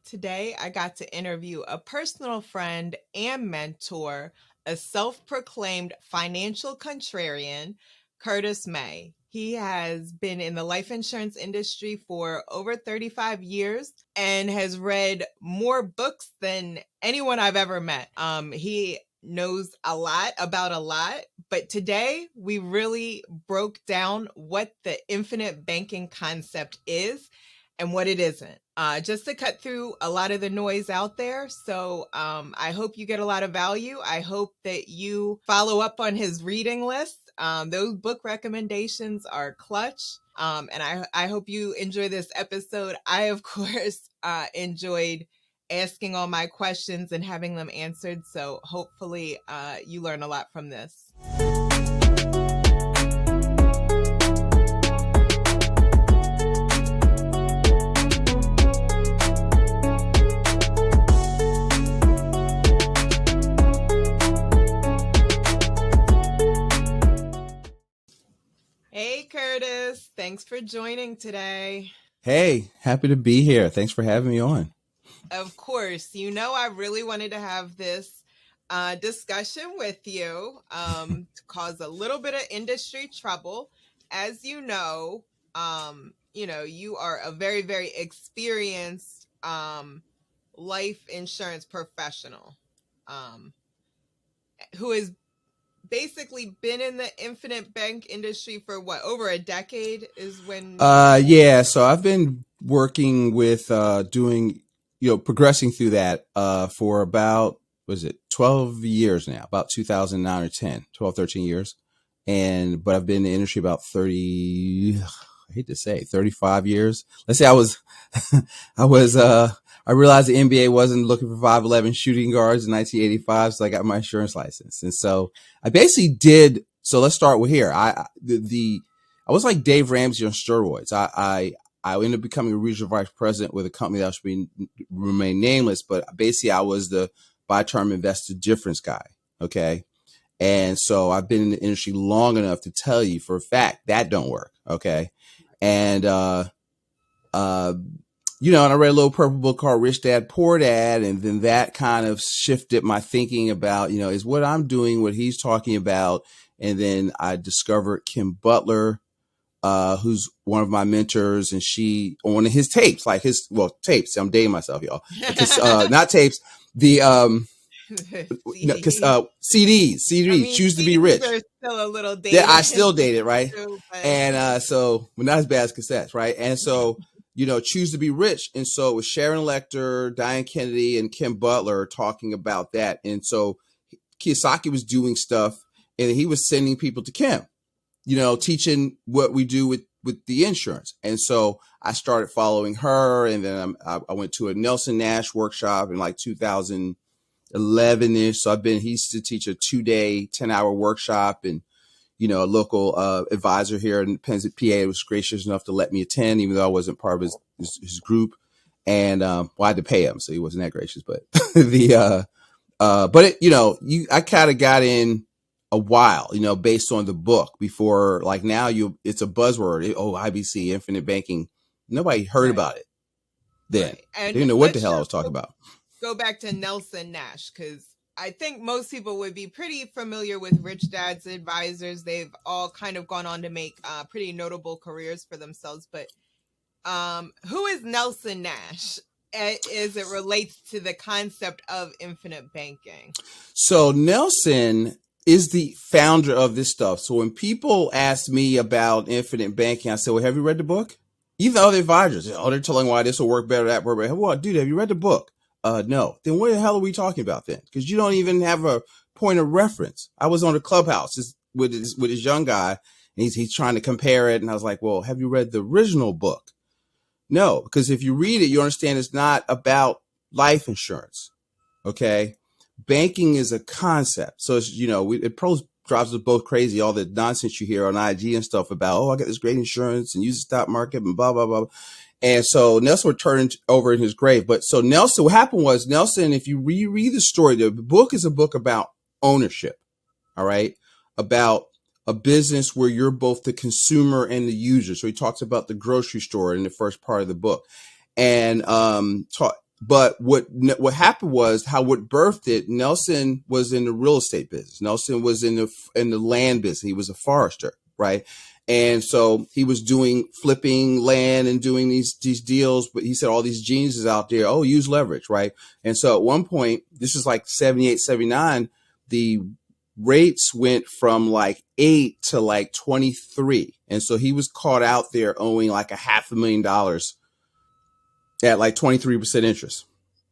Today, I got to interview a personal friend and mentor, a self proclaimed financial contrarian, Curtis May. He has been in the life insurance industry for over 35 years and has read more books than anyone I've ever met. He knows a lot about a lot, but today we really broke down what the infinite banking concept is and what it isn't, just to cut through a lot of the noise out there. So I hope you get a lot of value. I hope that you follow up on his reading list. Those book recommendations are clutch. And I hope you enjoy this episode. I, of course, enjoyed asking all my questions and having them answered. So hopefully you learn a lot from this. Hey, Curtis. Thanks for joining today. Hey, happy to be here. Thanks for having me on. Of course. I really wanted to have this discussion with you to cause a little bit of industry trouble. As you know, you are a very, very experienced life insurance professional who has basically been in the infinite bank industry for what, over a decade is when? Yeah, so I've been working with progressing through that for about, 12 years now, about 2009 or 10, 12, 13 years. But I've been in the industry about 35 years. Let's say I realized the NBA wasn't looking for 5'11" shooting guards in 1985, so I got my insurance license. And so I basically did. So let's start with here. I was like Dave Ramsey on steroids. I ended up becoming a regional vice president with a company that should remain nameless, but basically I was the buy term investor difference guy. Okay. And so I've been in the industry long enough to tell you for a fact that don't work. Okay. And, and I read a little purple book called Rich Dad, Poor Dad. And then that kind of shifted my thinking about, is what I'm doing, what he's talking about. And then I discovered Kim Butler, who's one of my mentors, and she, on one of his tapes, tapes. I'm dating myself, y'all. Not tapes. The, CDs, Choose to Be Rich. Are still a little dated. Yeah, I still date it, right? And so, but not as bad as cassettes, right? And so, Choose to Be Rich. And so it was Sharon Lecter, Diane Kennedy, and Kim Butler talking about that. And so Kiyosaki was doing stuff, and he was sending people to Kim, teaching what we do with the insurance. And so I started following her, and then I went to a Nelson Nash workshop in like 2011-ish. So he used to teach a 2-day, 10-hour workshop, and, a local advisor here in Penzance, PA was gracious enough to let me attend, even though I wasn't part of his group. And I had to pay him, so he wasn't that gracious. But I kind of got in a while, based on the book before, like now it's a buzzword. IBC, infinite banking. Nobody heard about it then. Right. They didn't know what the hell I was talking about. Go back to Nelson Nash, because I think most people would be pretty familiar with Rich Dad's advisors. They've all kind of gone on to make pretty notable careers for themselves. But who is Nelson Nash as it relates to the concept of infinite banking? So Nelson is the founder of this stuff. So when people ask me about infinite banking, I say, well, have you read the book? Even other advisors, they're telling why this will work better, that work better. Well, dude, have you read the book? No. Then what the hell are we talking about then? Because you don't even have a point of reference. I was on the Clubhouse with this young guy, and he's trying to compare it. And I was like, well, have you read the original book? No, because if you read it, you understand it's not about life insurance. Okay. Banking is a concept. So it's, it drives us both crazy. All the nonsense you hear on IG and stuff about, I got this great insurance and use the stock market and blah, blah, blah. And so Nelson would turn over in his grave. But so Nelson, what happened was Nelson, if you reread the story, the book is a book about ownership. All right. About a business where you're both the consumer and the user. So he talks about the grocery store in the first part of the book, and But what happened was what birthed it. Nelson was in the real estate business. Nelson was in the land business. He was a forester, right? And so he was doing flipping land and doing these deals. But he said all these geniuses out there, oh, use leverage, right? And so at one point, this is like 78, 79, the rates went from like 8 to like 23. And so he was caught out there owing like $500,000 at like 23% interest.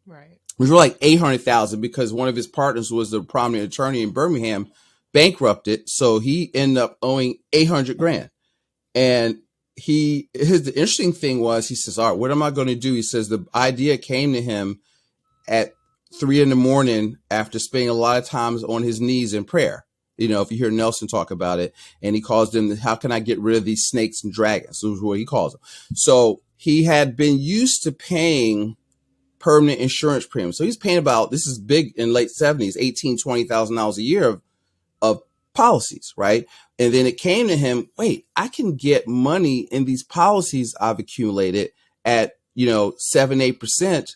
Right. Which were like 800,000 because one of his partners was the prominent attorney in Birmingham, bankrupted. So he ended up owing 800 grand. And the interesting thing was, he says, all right, what am I going to do? He says the idea came to him at 3 a.m. after spending a lot of times on his knees in prayer. You know, if you hear Nelson talk about it, and he calls them, how can I get rid of these snakes and dragons? This is what he calls them. So he had been used to paying permanent insurance premiums. So he's paying about, this is big in late 70s, $18,000, $20,000 a year of policies, right? And then it came to him, wait, I can get money in these policies I've accumulated at, 7, 8%,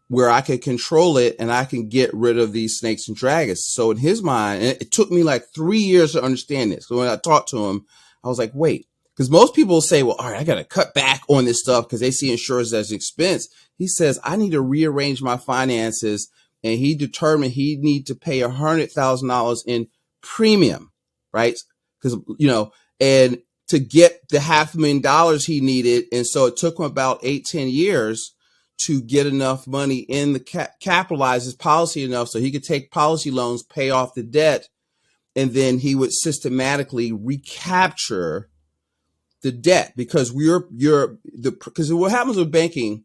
where I can control it and I can get rid of these snakes and dragons. So in his mind, and it took me like 3 years to understand this. So when I talked to him, I was like, wait, because most people say, well, all right, I got to cut back on this stuff because they see insurance as an expense. He says, I need to rearrange my finances. And he determined he need to pay $100,000 in premium, right? Because, and to get the $500,000 he needed. And so it took him about 8-10 years to get enough money in the capitalize his policy enough so he could take policy loans, pay off the debt, and then he would systematically recapture the debt. Because because what happens with banking,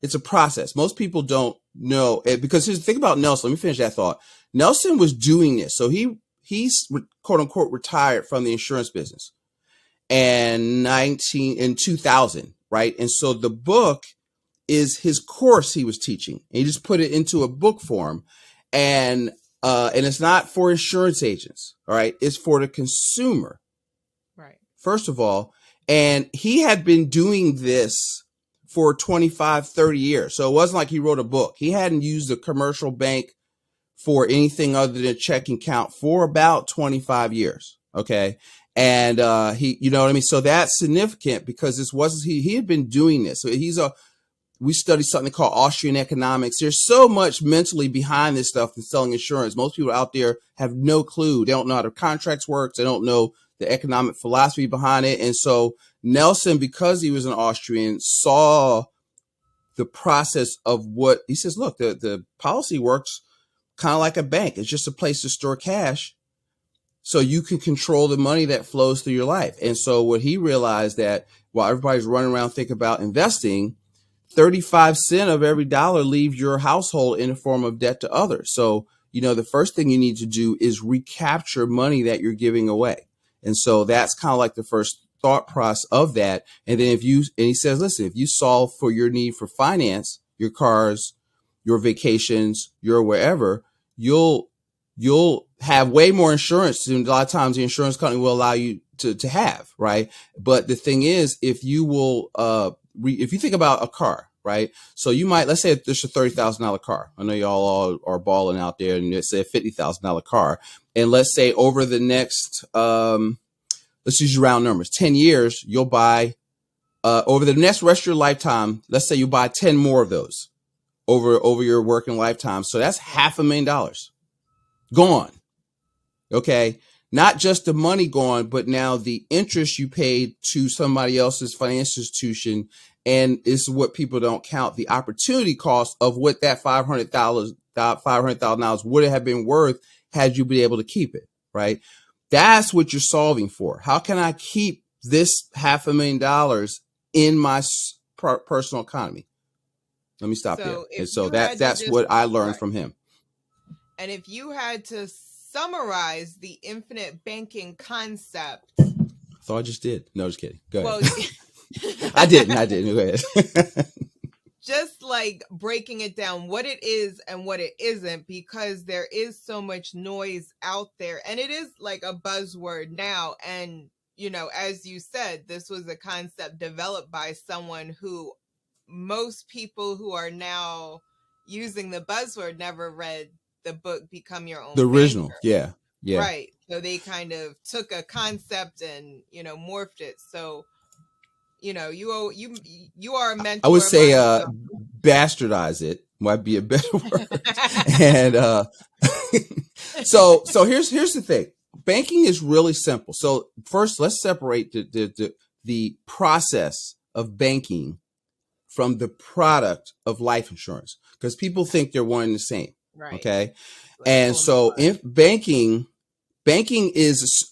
it's a process. Most people don't know it, because here's the thing about Nelson. Let me finish that thought. Nelson was doing this, so he's quote unquote retired from the insurance business in 2000, right? And so the book is his course he was teaching. And he just put it into a book form, and it's not for insurance agents. All right. It's for the consumer. Right. First of all, and he had been doing this for 25, 30 years. So it wasn't like he wrote a book. He hadn't used a commercial bank for anything other than a checking account for about 25 years. Okay. And he, you know what I mean? So that's significant because this wasn't, he had been doing this. So we study something called Austrian economics. There's so much mentally behind this stuff in selling insurance. Most people out there have no clue. They don't know how the contracts work. They don't know the economic philosophy behind it. And so Nelson, because he was an Austrian, saw the process of what he says, look, the policy works kind of like a bank. It's just a place to store cash so you can control the money that flows through your life. And so what he realized, that while everybody's running around thinking about investing, 35 cents of every dollar leaves your household in the form of debt to others. So, the first thing you need to do is recapture money that you're giving away. And so that's kind of like the first thought process of that. And then and he says, listen, if you solve for your need for finance, your cars, your vacations, your wherever, you'll have way more insurance than a lot of times the insurance company will allow you to have, right? But the thing is, if you think about a car, right? So you might, let's say this is a $30,000 car. I know y'all all are balling out there, and let's say a $50,000 car. And let's say over the next, let's use round numbers, 10 years, you'll buy, over the next rest of your lifetime, let's say you buy 10 more of those over your working lifetime. So that's $500,000 gone. Okay. Not just the money gone, but now the interest you paid to somebody else's financial institution. And this is what people don't count, the opportunity cost of what that $500,000 would have been worth had you been able to keep it, right? That's what you're solving for. How can I keep this $500,000 in my personal economy? Let me stop there. And so that's what I learned from him. And if you had to summarize the infinite banking concept, I thought I just did. No, just kidding. Go ahead. Well, I didn't. Go ahead. Just like breaking it down, what it is and what it isn't, because there is so much noise out there, and it is like a buzzword now. And, as you said, this was a concept developed by someone who most people who are now using the buzzword never read the book Become Your The Own Banker. original. Yeah. Yeah. Right. So they kind of took a concept and, morphed it. So, you are a I would mentor of say mine. So. bastardize it might be a better word. And so here's the thing. Banking is really simple. So first, let's separate the process of banking from the product of life insurance, because people think they're one and the same. Right. Okay. Like And so if banking is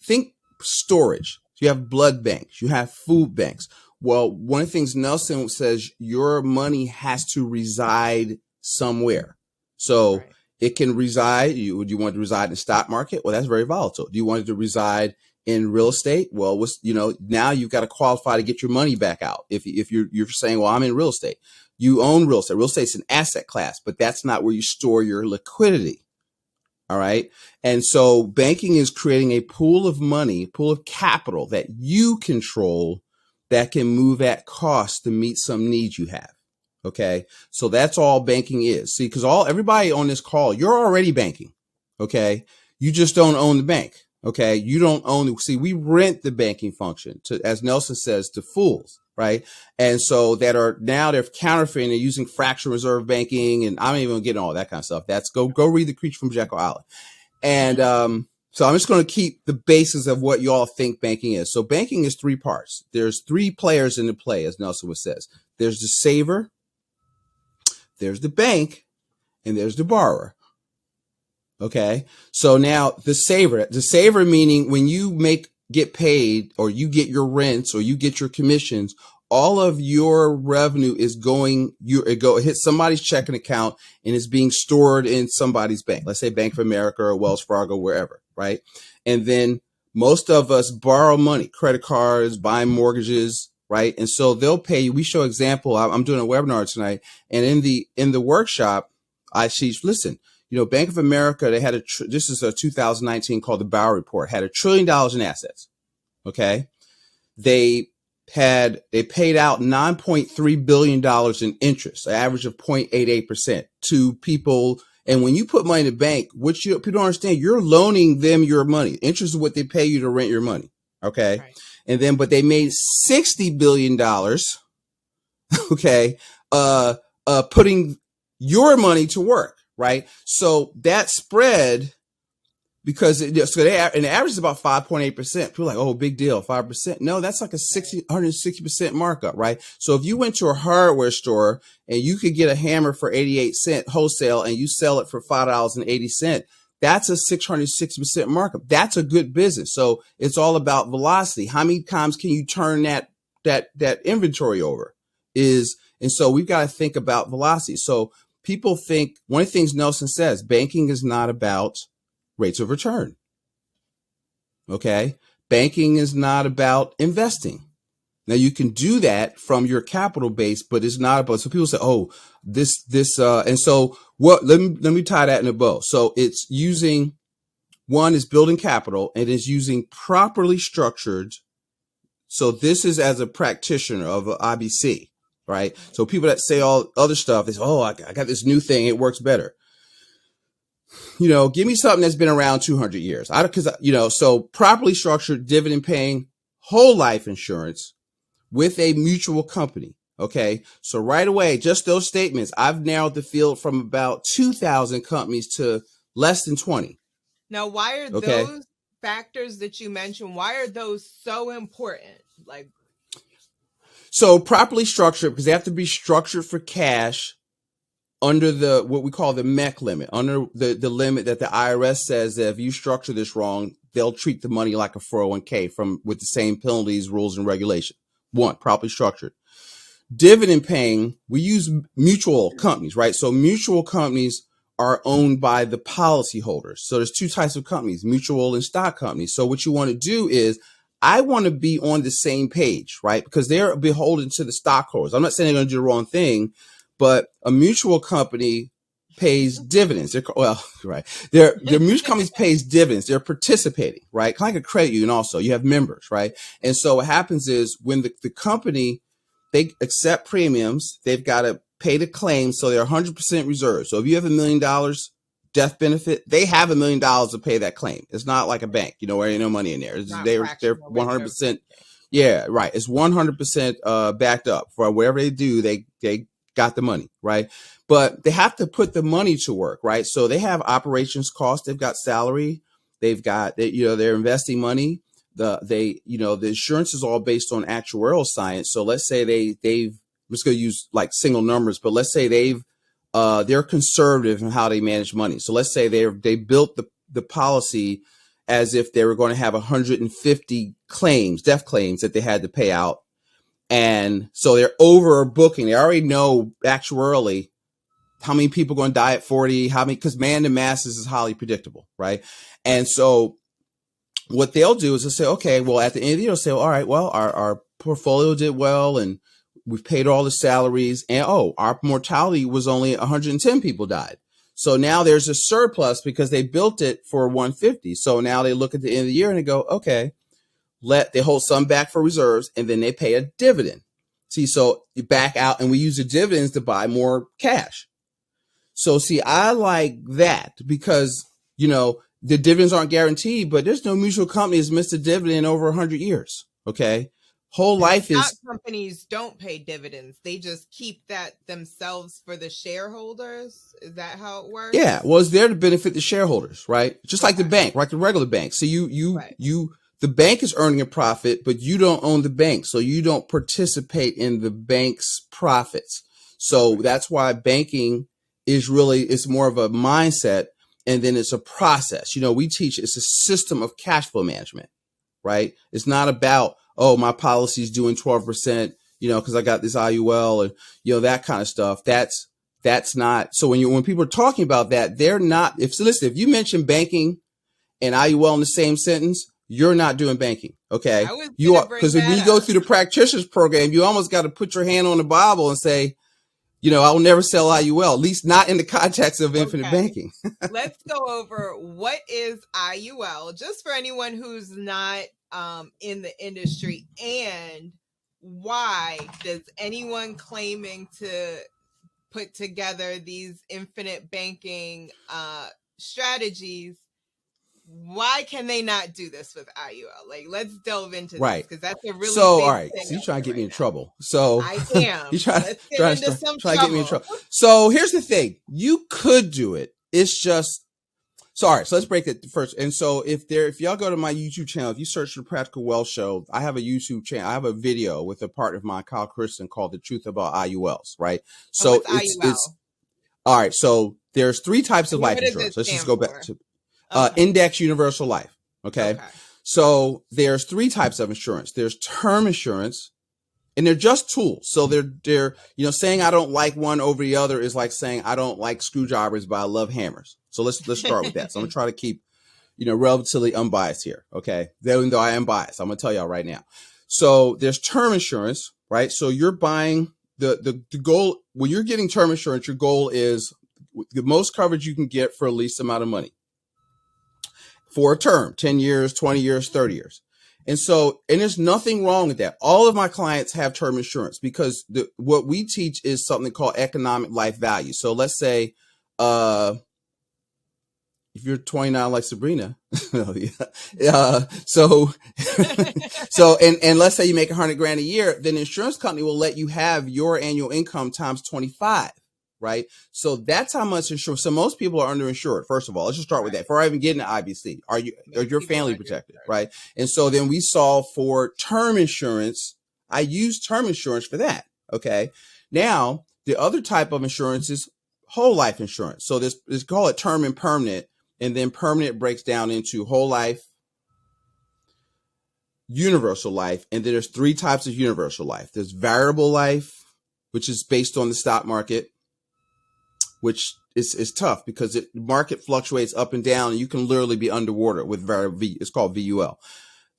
think storage. You have blood banks, you have food banks. Well, one of the things Nelson says, your money has to reside somewhere. So Right. it can reside. You want it to reside in the stock market? Well, that's very volatile. Do you want it to reside in real estate? Well, now you've got to qualify to get your money back out. If you're saying, well, I'm in real estate, you own real estate. Real estate's an asset class, but that's not where you store your liquidity. All right. And so banking is creating a pool of money, pool of capital that you control that can move at cost to meet some needs you have. Okay. So that's all banking is. See, because everybody on this call, you're already banking. Okay. You just don't own the bank. Okay. You don't own we rent the banking function to, as Nelson says, to fools. Right. And so they're counterfeiting, they're using fractional reserve banking, and I'm not even getting all that kind of stuff. That's go read The Creature from Jekyll Island. And so I'm just going to keep the basis of what you all think banking is. So banking is three parts. There's three players in the play, as Nelson says. There's the saver, there's the bank, and there's the borrower. Okay. So now the saver meaning when you get paid, or you get your rents, or you get your commissions, all of your revenue is it hits somebody's checking account and is being stored in somebody's bank. Let's say Bank of America or Wells Fargo, wherever, right? And then most of us borrow money, credit cards, buying mortgages, right? And so they'll pay you. We show example. I'm doing a webinar tonight, and in the workshop, listen. Bank of America, they had this is a 2019 called the Bower Report, had $1 trillion in assets. Okay. They paid out $9.3 billion in interest, an average of 0.88% to people. And when you put money in the bank, people don't understand, you're loaning them your money. Interest is what they pay you to rent your money. Okay. Right. And then, but they made $60 billion. Okay. Putting your money to work. Right. So that spread, because and the average is about 5.8%. People are like, oh, big deal, 5%. No, that's like a 160% markup. Right. So if you went to a hardware store and you could get a hammer for 88 cents wholesale and you sell it for $5.80, that's a 660% markup. That's a good business. So it's all about velocity. How many times can you turn that inventory over? And so we've got to think about velocity. So people think, one of the things Nelson says, banking is not about rates of return. Okay. Banking is not about investing. Now you can do that from your capital base, but it's not about, so people say, oh, and so let me tie that in a bow. So it's one is building capital, and is using properly structured. So this is as a practitioner of IBC. Right. So people that say all other stuff is, oh, I got this new thing, it works better. Give me something that's been around 200 years. So properly structured dividend paying whole life insurance with a mutual company. Okay. So right away, just those statements, I've narrowed the field from about 2,000 companies to less than 20. Now, why are those factors that you mentioned, why are those so important? So properly structured, because they have to be structured for cash under what we call the MEC limit, under the limit that the IRS says that if you structure this wrong, they'll treat the money like a 401k with the same penalties, rules, and regulation. One, properly structured. Dividend paying, we use mutual companies, right? So mutual companies are owned by the policyholders. So there's two types of companies, mutual and stock companies. So what you want to do is, I want to be on the same page, right? Because they're beholden to the stockholders. I'm not saying they're going to do the wrong thing, but a mutual company pays dividends. Right. Their mutual companies pays dividends. They're participating, right? Kind of like a credit union also. You have members, right? And so what happens is when the company they accept premiums. They've got to pay the claim, so they're 100% reserved. So if you have $1 million death benefit, they have $1 million to pay that claim. It's not like a bank, where ain't no money in there. They're 100%. Yeah, right. It's 100% backed up for whatever they do. They got the money, right? But they have to put the money to work, right? So they have operations costs. They've got salary. They've got they're investing money. The insurance is all based on actuarial science. So let's say they've I'm just going to use like single numbers, but let's say they're conservative in how they manage money. So let's say they built the policy as if they were going to have 150 death claims that they had to pay out. And so they're overbooking. They already know actuarially how many people are going to die at 40, because man to masses is highly predictable, right? And so what they'll do is they'll say, okay, well, at the end of the year, they'll say, all right, well, our portfolio did well, and we've paid all the salaries, and our mortality was only 110 people died. So now there's a surplus because they built it for 150. So now they look at the end of the year and they go, okay, they hold some back for reserves, and then they pay a dividend. See, so you back out, and we use the dividends to buy more cash. So see, I like that because, the dividends aren't guaranteed, but there's no mutual company that's missed a dividend in over 100 years. Okay. Whole life stock companies don't pay dividends. They just keep that themselves for the shareholders. Is that how it works? Yeah. Well, it's there to benefit the shareholders, right? Just like the bank, like the regular bank. So the bank is earning a profit, but you don't own the bank. So you don't participate in the bank's profits. So that's why banking it's more of a mindset, and then it's a process. We teach it's a system of cash flow management, right? It's not about, my policy is doing 12%, because I got this IUL and, that kind of stuff. That's not. So when people are talking about that, they're not, if you mention banking and IUL in the same sentence, you're not doing banking. Okay. You are, because when you go through the practitioner's program, you almost got to put your hand on the Bible and say, I will never sell IUL, at least not in the context of infinite banking. Let's go over what is IUL, just for anyone who's not in the industry, and why does anyone claiming to put together these infinite banking strategies, why can they not do this with IUL? Like, let's delve into this, because that's a really all right. So you're trying to get me in trouble. So I am. You're trying to get me in trouble. So here's the thing: you could do it. It's just so let's break it first. And so if y'all go to my YouTube channel, if you search the Practical Wealth Show, I have a YouTube channel. I have a video with a partner of mine, Kyle Christen, called "The Truth About IULs." Right. So it's all right. So there's 3 types of life insurance. Let's just go back to. Index universal life. Okay. So there's 3 types of insurance. There's term insurance, and they're just tools. So they're saying I don't like one over the other is like saying I don't like screwdrivers, but I love hammers. So let's start with that. So I'm gonna try to keep, relatively unbiased here. Okay. Even though I am biased, I'm gonna tell y'all right now. So there's term insurance, right? So you're buying the goal when you're getting term insurance, your goal is the most coverage you can get for the least amount of money. For a term, 10 years, 20 years, 30 years. And there's nothing wrong with that. All of my clients have term insurance because what we teach is something called economic life value. So let's say, if you're 29 like Sabrina, so let's say you make $100,000 a year, then the insurance company will let you have your annual income times 25. Right. So that's how much insurance. So most people are underinsured. First of all, let's just start with that. Before I even get into IBC, are your family protected? Right. And so then we solve for term insurance. I use term insurance for that. Okay. Now, the other type of insurance is whole life insurance. So this call it term and permanent. And then permanent breaks down into whole life, universal life. And then there's 3 types of universal life. There's variable life, which is based on the stock market, which is tough because the market fluctuates up and down, and you can literally be underwater with variable. It's called VUL.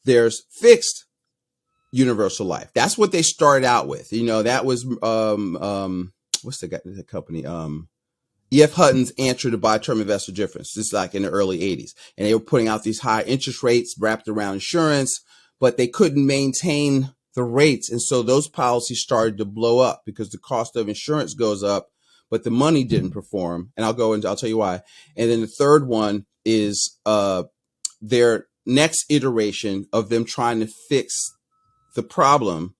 There's fixed universal life. That's what they started out with. That was what's the company? E.F. Hutton's answer to buy term investor difference. This is like in the early 80s, and they were putting out these high interest rates wrapped around insurance, but they couldn't maintain the rates. And so those policies started to blow up because the cost of insurance goes up, but the money didn't perform. And I'll tell you why. And then the third one is their next iteration of them trying to fix the problem.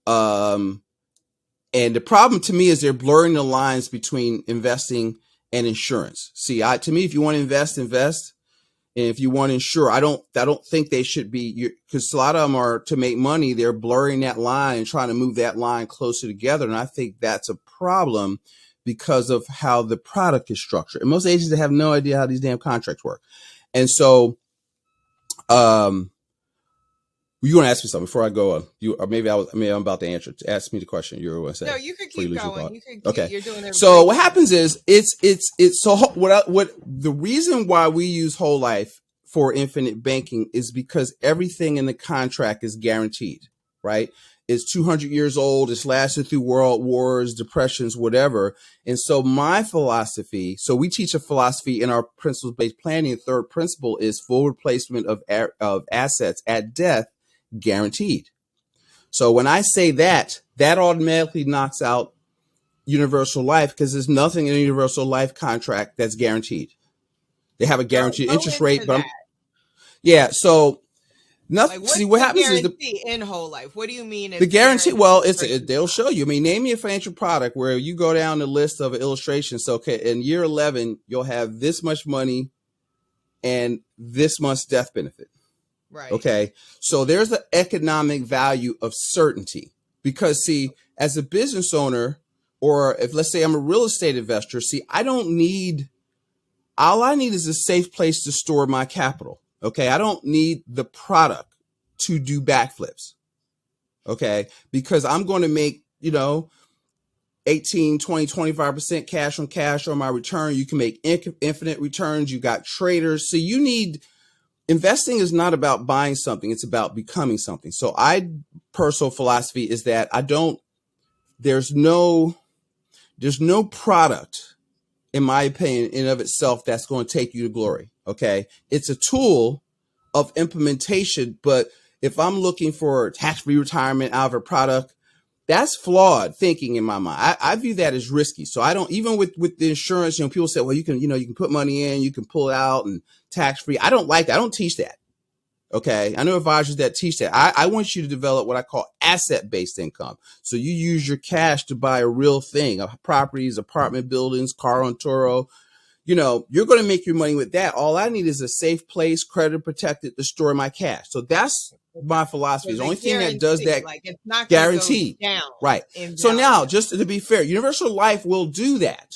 And the problem to me is they're blurring the lines between investing and insurance. See, to me, if you want to invest. And if you want to insure, I don't think they should be, because a lot of them are to make money. They're blurring that line and trying to move that line closer together. And I think that's a problem because of how the product is structured. And most agents have no idea how these damn contracts work. And so, you want to ask me something before I go on? I'm about to answer. Ask me the question you were going to say. No, you could keep going. You could. Okay. You're doing it. So what happens is it's so what the reason why we use whole life for infinite banking is because everything in the contract is guaranteed, right? It's 200 years old. It's lasted through world wars, depressions, whatever. And so my philosophy, so we teach a philosophy in our principles-based planning. The third principle is full replacement of assets at death, guaranteed. So when I say that automatically knocks out universal life, because there's nothing in a universal life contract that's guaranteed. They have a guaranteed interest rate, but so nothing. Like, see what happens is in whole life. What do you mean? The guarantee? Well, they'll show you. I mean, name me a financial product where you go down the list of illustrations. So, okay, in year 11, you'll have this much money and this much death benefit. Right. Okay. So there's the economic value of certainty, because see, as a business owner, or if let's say I'm a real estate investor, see, all I need is a safe place to store my capital. Okay. I don't need the product to do backflips. Okay. Because I'm going to make, 18, 20, 25% cash on my return. You can make infinite returns. You got traders. So investing is not about buying something. It's about becoming something. So personal philosophy is that there's no product, in my opinion, in and of itself, that's going to take you to glory. Okay. It's a tool of implementation. But if I'm looking for tax-free retirement out of a product, that's flawed thinking in my mind. I view that as risky. So I don't, even with the insurance, people say, well, you can put money in, you can pull it out and tax-free. I don't like that. I don't teach that. Okay. I know advisors that teach that. I want you to develop what I call asset-based income. So you use your cash to buy a real thing, properties, apartment buildings, car on Turo. You're going to make your money with that. All I need is a safe place, credit protected, to store my cash. So that's my philosophy. The only thing that does that, it's not guaranteed. Down right. So now, just to be fair, Universal Life will do that.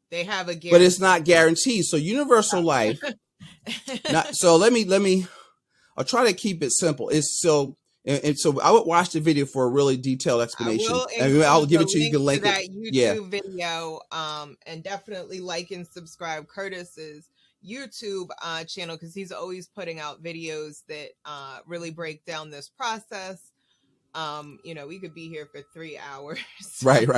They have a guarantee, but it's not guaranteed. So Universal Life. So let me. I'll try to keep it simple. So I would watch the video for a really detailed explanation. I'll give it to you. You can link that YouTube video, and definitely like and subscribe Curtis's YouTube channel, because he's always putting out videos that really break down this process. We could be here for 3 hours. Right.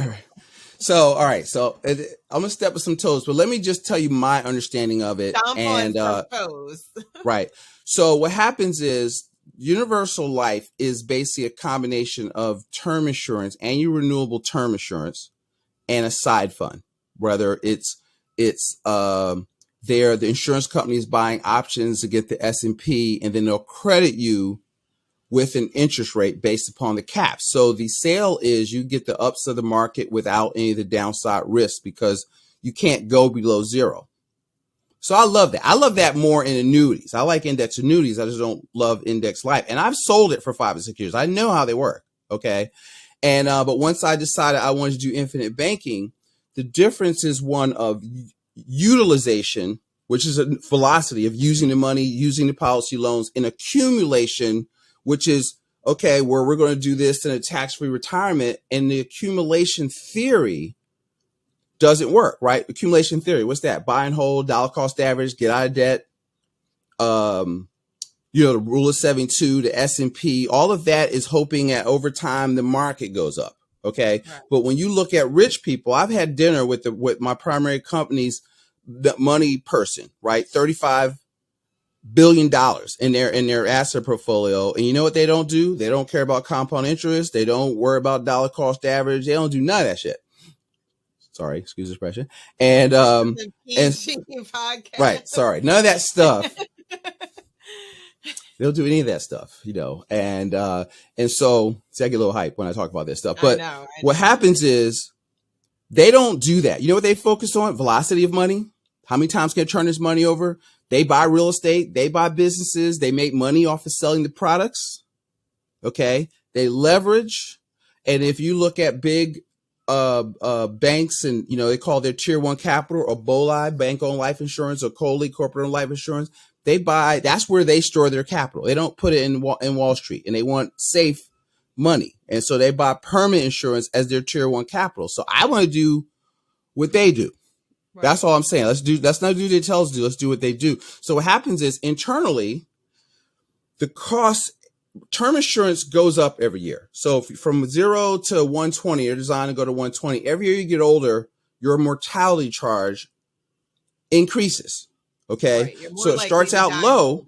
So, all right. So I'm gonna step with some toes, but let me just tell you my understanding of it. Toes. Right. So what happens is Universal Life is basically a combination of term insurance, annual renewable term insurance, and a side fund. Whether it's the insurance company is buying options to get the S&P, and then they'll credit you with an interest rate based upon the cap. So the sale is you get the ups of the market without any of the downside risk, because you can't go below zero. So I love that. I love that more in annuities. I like index annuities. I just don't love index life. And I've sold it for 5 or 6 years. I know how they work. Okay. And, but once I decided I wanted to do infinite banking, the difference is one of utilization, which is a velocity of using the money, using the policy loans, and accumulation, which is, okay, where we're going to do this in a tax-free retirement. And the accumulation theory doesn't work, right? Accumulation theory. What's that? Buy and hold, dollar cost average, get out of debt. The rule of 72, the S&P, all of that is hoping that over time the market goes up. Okay. Right. But when you look at rich people, I've had dinner with my primary company's money person, right? 35 billion in their asset portfolio. And you know what they don't do? They don't care about compound interest. They don't worry about dollar cost average. They don't do none of that shit. Sorry, excuse the expression. And The and PG podcast. right, sorry, none of that stuff. They don't do any of that stuff, you know. And so see, I get a little hype when I talk about this stuff. But I know. What happens is they don't do that. You know what they focus on? Velocity of money. How many times can I turn this money over? They buy real estate. They buy businesses. They make money off of selling the products. Okay. They leverage. And if you look at big banks, and you know, they call their tier one capital, or BOLI, bank owned life insurance, or COLI, corporate owned life insurance, they buy, that's where they store their capital. They don't put it in Wall Street, and they want safe money. And so they buy permanent insurance as their tier one capital. So I want to do what they do. Right. That's all I'm saying. Let's not do what they tell us to do. Let's do what they do. So what happens is internally, the cost, term insurance goes up every year. So if from 0 to 120, you're designed to go to 120. Every year you get older, your mortality charge increases. Okay. Right. So it starts out low.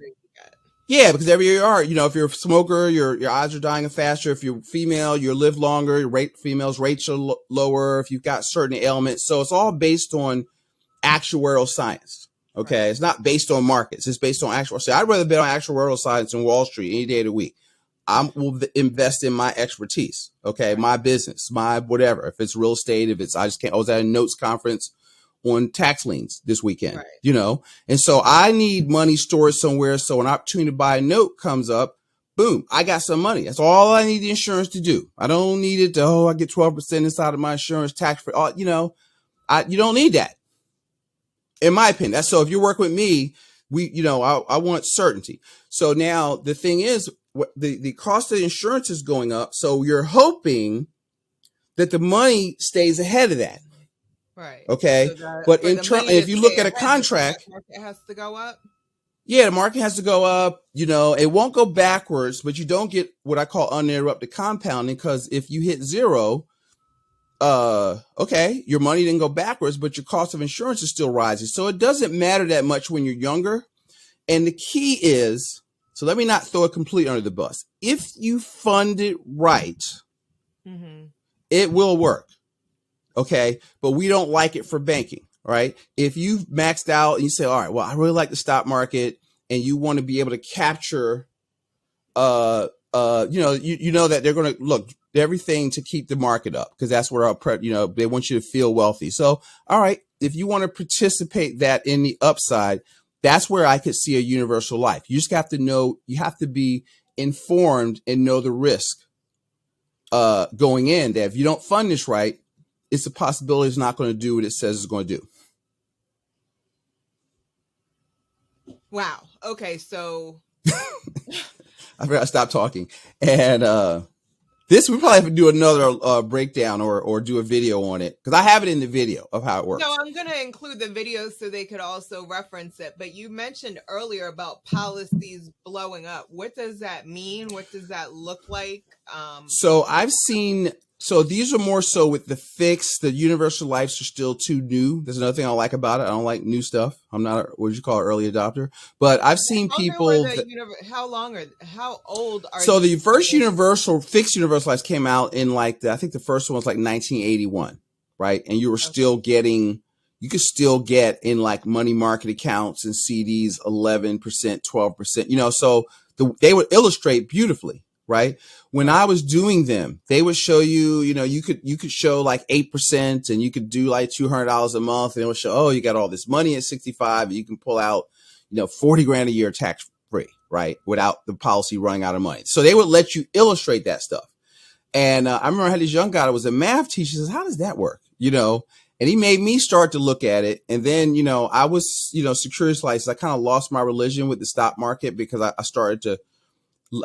Yeah, because every year you are, you know, if you're a smoker, your odds are dying faster. If you're female, you live longer. Females' rates are lower if you've got certain ailments. So it's all based on actuarial science. Okay. Right. It's not based on markets. It's based on actual. So I'd rather bet on actuarial science than Wall Street any day of the week. I will invest in my expertise. Okay. Right. My business, my whatever. If it's real estate, I was at a notes conference on tax liens this weekend, right. You know? And so I need money stored somewhere. So an opportunity to buy a note comes up, boom, I got some money. That's all I need the insurance to do. I don't need it to, I get 12% inside of my insurance tax free. You know, you don't need that. In my opinion. That's so if you work with me, I want certainty. So now the thing is, the cost of the insurance is going up. So you're hoping that the money stays ahead of that. Right. Okay. So but if you look at a contract, the market has to go up. Yeah, the market has to go up. You know, it won't go backwards, but you don't get what I call uninterrupted compounding, because if you hit zero, okay, your money didn't go backwards, but your cost of insurance is still rising. So it doesn't matter that much when you're younger. And the key is, so let me not throw it completely under the bus. If you fund it right, it will work. Okay. But we don't like it for banking, right? If you've maxed out and you say, all right, well, I really like the stock market, and you want to be able to capture, you know that they're going to look everything to keep the market up, because that's where they want you to feel wealthy. So, all right, if you want to participate that in the upside, that's where I could see a universal life. You just have to know, you have to be informed and know the risk going in, that if you don't fund this right, it's a possibility it's not going to do what it says it's going to do. Wow. Okay. So I forgot to stop talking. And this, we probably have to do another breakdown or do a video on it, because I have it in the video of how it works. No, I'm going to include the video so they could also reference it. But you mentioned earlier about policies blowing up. What does that mean? What does that look like? So I've seen, so these are more so with the fixed. The universal lives are still too new. There's another thing I like about it. I don't like new stuff. I'm not, what would you call it, early adopter? But I've seen people. How old are so the first fixed universal lives came out in I think the first one was like 1981, right? And you were still getting, you could still get in like money market accounts and CDs 11%, 12%, you know, so they would illustrate beautifully. Right. When I was doing them, they would show you, you know, you could show like 8%, and you could do like $200 a month, and it would show, oh, you got all this money at 65, and you can pull out, you know, 40 grand a year tax free, right? Without the policy running out of money. So they would let you illustrate that stuff. And I remember I had this young guy that was a math teacher. He says, how does that work? You know, and he made me start to look at it. And then, you know, I was, you know, securities license. I kind of lost my religion with the stock market, because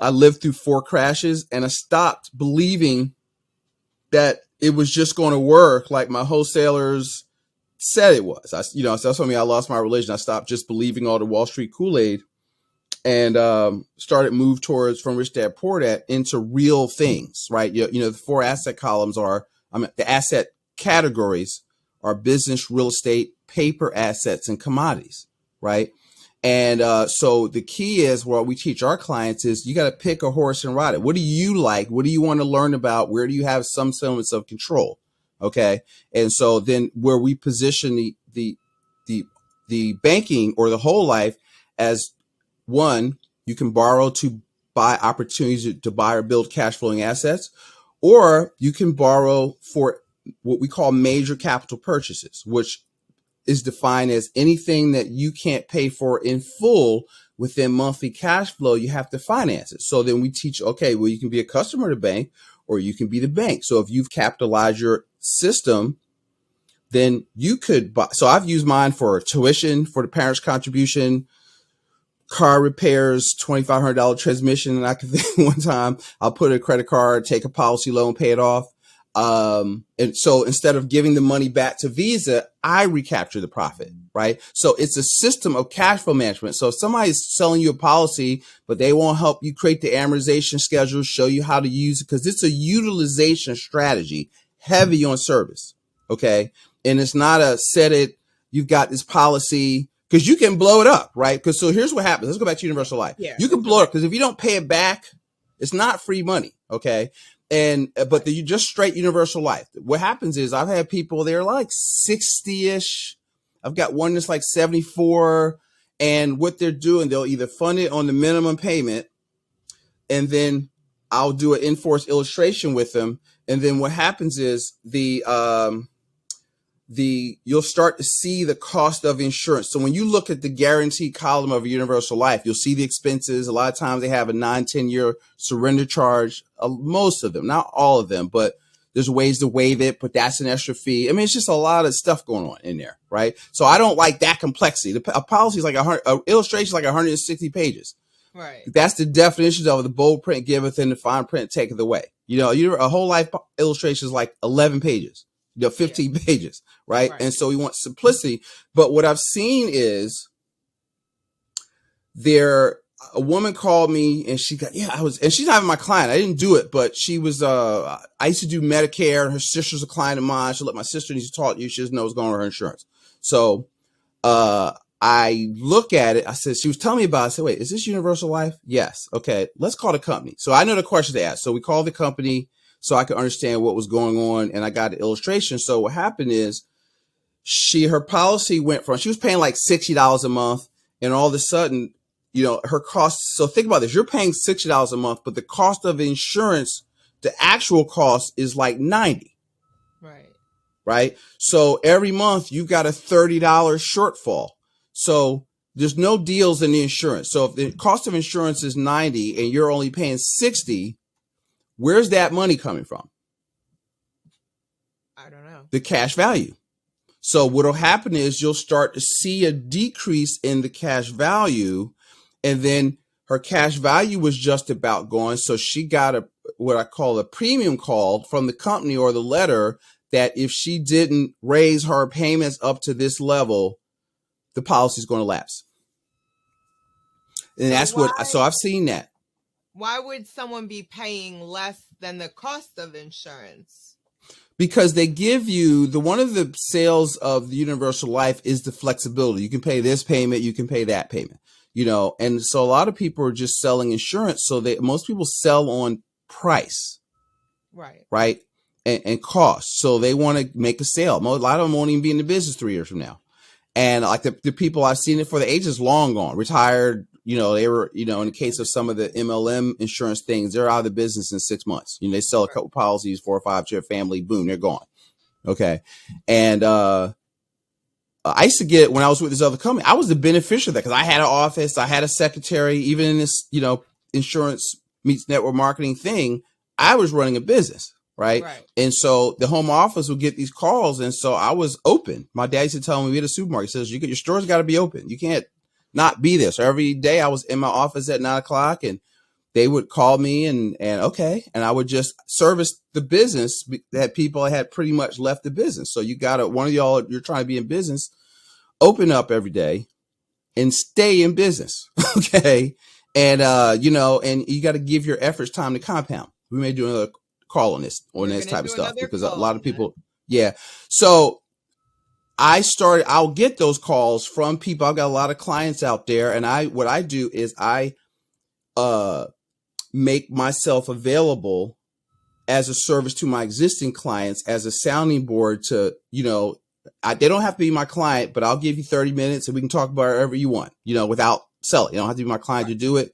I lived through 4 crashes, and I stopped believing that it was just going to work like my wholesalers said it was. So that's what I lost my religion. I stopped just believing all the Wall Street Kool-Aid, and started move towards from Rich Dad Poor Dad into real things, right? You know, the 4 asset columns the asset categories are business, real estate, paper assets, and commodities, right? And so the key is what we teach our clients is you got to pick a horse and ride it. What do you like? What do you want to learn about? Where do you have some semblance of control? Okay. And so then where we position the banking or the whole life as one, you can borrow to buy opportunities to buy or build cash flowing assets, or you can borrow for what we call major capital purchases, which is defined as anything that you can't pay for in full within monthly cash flow. You have to finance it. So then we teach, okay, well, you can be a customer to bank or you can be the bank. So if you've capitalized your system, then you could buy. So I've used mine for tuition, for the parents' contribution, car repairs, $2,500 transmission. And I could think one time I'll put a credit card, take a policy loan, pay it off. And so instead of giving the money back to Visa, I recapture the profit, right? So it's a system of cash flow management. So if somebody's selling you a policy, but they won't help you create the amortization schedule, show you how to use it, because it's a utilization strategy heavy on service. Okay. And it's not a set it, you've got this policy, because you can blow it up, right? Because so here's what happens. Let's go back to universal life. Yeah. You can blow it up because if you don't pay it back, it's not free money. Okay. And, but you just straight universal life. What happens is I've had people, they're like 60-ish. I've got one that's like 74. And what they're doing, they'll either fund it on the minimum payment, and then I'll do an in-force illustration with them. And then what happens is you'll start to see the cost of insurance. So when you look at the guarantee column of a universal life, you'll see the expenses. A lot of times they have a 9-10 year surrender charge. Most of them, not all of them, but there's ways to waive it, but that's an extra fee. I mean, it's just a lot of stuff going on in there, right? So I don't like that complexity. A policy is like illustration is like 160 pages. Right. That's the definitions of the bold print giveth and the fine print taketh away. A whole life illustration is like 11 pages. 15 pages, right? And so we want simplicity. But what I've seen is a woman called me and she's not even my client. I didn't do it, but she was, I used to do Medicare, and her sister's a client of mine. She let my sister needs to talk to you. She doesn't know what's going on with her insurance. So, I look at it. I said, she was telling me about it. I said, wait, is this universal life? Yes. Okay. Let's call the company. So I know the question to ask. So we called the company so I could understand what was going on, and I got the illustration. So what happened is her policy went from, she was paying like $60 a month, and all of a sudden, her costs. So think about this. You're paying $60 a month, but the cost of insurance, the actual cost is like $90. Right. So every month you've got a $30 shortfall. So there's no deals in the insurance. So if the cost of insurance is $90 and you're only paying $60, where's that money coming from? I don't know. The cash value. So what'll happen is you'll start to see a decrease in the cash value, and then her cash value was just about gone. So she got what I call a premium call from the company or the letter that if she didn't raise her payments up to this level, the policy is going to lapse. And so I've seen that. Why would someone be paying less than the cost of insurance? Because they give you one of the sales of the universal life is the flexibility. You can pay this payment, you can pay that payment, and so a lot of people are just selling insurance. So most people sell on price, right. And cost. So they want to make a sale. A lot of them won't even be in the business 3 years from now. And like the people I've seen it for, the agents long gone, retired. They were, in the case of some of the MLM insurance things, they're out of the business in 6 months. They sell a couple policies, 4 or 5 to a family, boom, they're gone. Okay. And I used to get, when I was with this other company, I was the beneficiary of that because I had an office, I had a secretary, even in this, insurance meets network marketing thing, I was running a business. Right. And so the home office would get these calls. And so I was open. My dad used to tell me, we had a supermarket. He says, your store's got to be open. You can't not be there. So every day I was in my office at 9:00, and they would call me and I would just service the business that people had pretty much left the business. So one of y'all, you're trying to be in business, open up every day and stay in business. Okay. And, and you got to give your efforts time to compound. We may do another call on this type of stuff because a lot of people. Yeah. So I'll get those calls from people. I've got a lot of clients out there, and what I do is I make myself available as a service to my existing clients as a sounding board to, they don't have to be my client, but I'll give you 30 minutes and we can talk about whatever you want, without selling. You don't have to be my client to do it.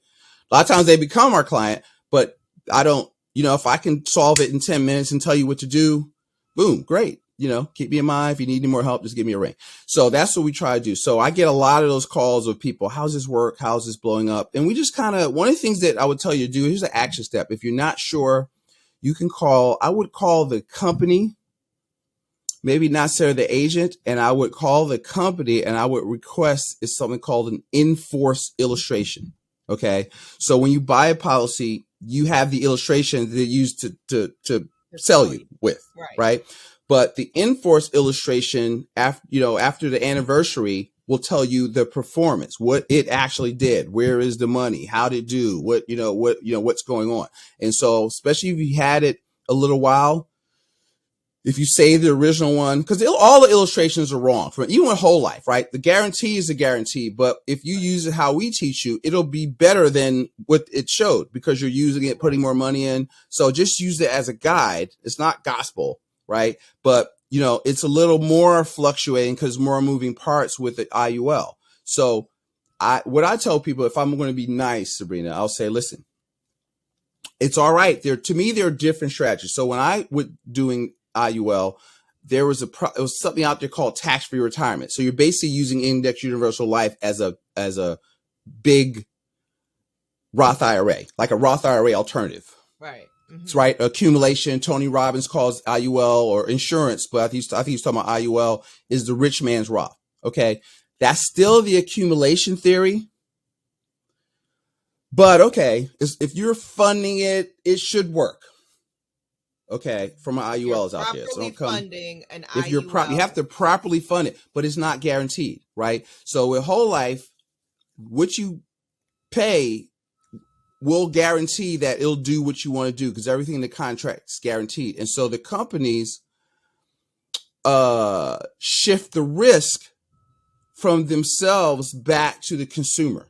A lot of times they become our client, but I don't, if I can solve it in 10 minutes and tell you what to do, boom, great. Keep me in mind. If you need any more help, just give me a ring. So that's what we try to do. So I get a lot of those calls of people. How's this work? How's this blowing up? And we just one of the things that I would tell you to do, here's an action step. If you're not sure, I would call the company, maybe not necessarily the agent, and I would call the company and I would request is something called an in-force illustration. Okay. So when you buy a policy, you have the illustration that you use to sell you with, right? But the in-force illustration after the anniversary will tell you the performance, what it actually did, where is the money, how did it do, what's going on. And so, especially if you had it a little while, if you save the original one, because all the illustrations are wrong from even with whole life, right? The guarantee is a guarantee, but if you use it how we teach you, it'll be better than what it showed because you're using it, putting more money in. So just use it as a guide. It's not gospel, right? But it's a little more fluctuating because more moving parts with the IUL. So what I tell people, if I'm going to be nice, Sabrina, I'll say, listen, it's all right. To me, there are different strategies. So when I was doing IUL, there was something out there called tax-free retirement. So you're basically using index universal life as a big Roth IRA, like a Roth IRA alternative. Right. Mm-hmm. It's right. Accumulation. Tony Robbins calls IUL or insurance, but I think he's talking about IUL is the rich man's Roth. Okay. That's still the accumulation theory. But okay, if you're funding it, it should work. Okay, from an IUL is out there. So don't come. Funding an if IUL. You have to properly fund it, but it's not guaranteed, right? So with whole life, what you pay will guarantee that it'll do what you want to do because everything in the contract is guaranteed. And so the companies shift the risk from themselves back to the consumer.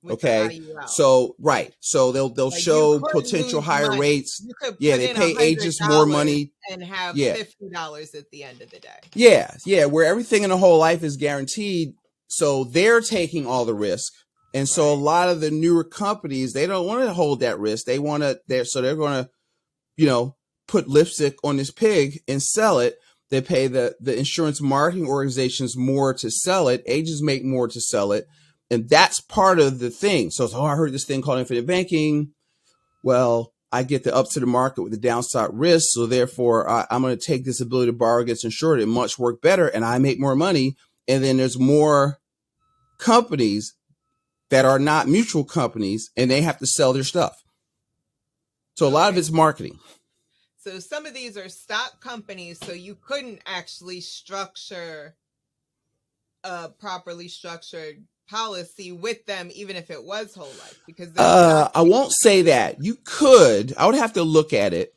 Okay. So, right. So they'll show potential higher rates. Yeah. They pay agents more money and have $50 at the end of the day. Yeah. Yeah. Where everything in the whole life is guaranteed. So they're taking all the risk. And so a lot of the newer companies, they don't want to hold that risk. They want to, so they're going to, put lipstick on this pig and sell it. They pay the insurance marketing organizations more to sell it. Agents make more to sell it. And that's part of the thing. So, I heard this thing called Infitite Banking. Well, I get the ups to the market with the downside risk. So therefore, I'm going to take this ability to borrow against insured. It much work better and I make more money. And then there's more companies that are not mutual companies and they have to sell their stuff. So a lot of it's marketing. So some of these are stock companies. So you couldn't actually structure a properly structured policy with them, even if it was whole life, because I won't say that. You could. I would have to look at it.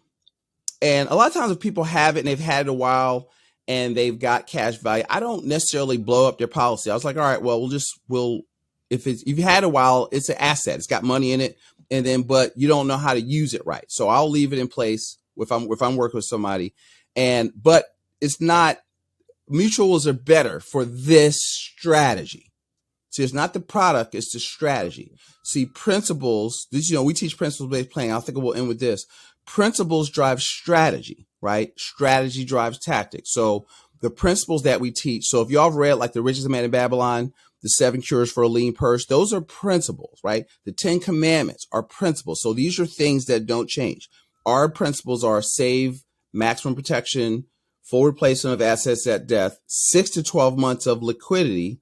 And a lot of times if people have it and they've had it a while and they've got cash value, I don't necessarily blow up their policy. I was like, all right, well, if you've had a while, it's an asset. It's got money in it. And then, but you don't know how to use it right. So I'll leave it in place if I'm working with somebody. But it's not, mutuals are better for this strategy. See, it's not the product, it's the strategy. See, principles, we teach principles-based planning. I think we'll end with this. Principles drive strategy, right? Strategy drives tactics. So the principles that we teach, so if y'all have read like The Richest Man in Babylon, The 7 Cures for a Lean Purse, those are principles, right? The 10 Commandments are principles. So these are things that don't change. Our principles are save, maximum protection, full replacement of assets at death, 6 to 12 months of liquidity,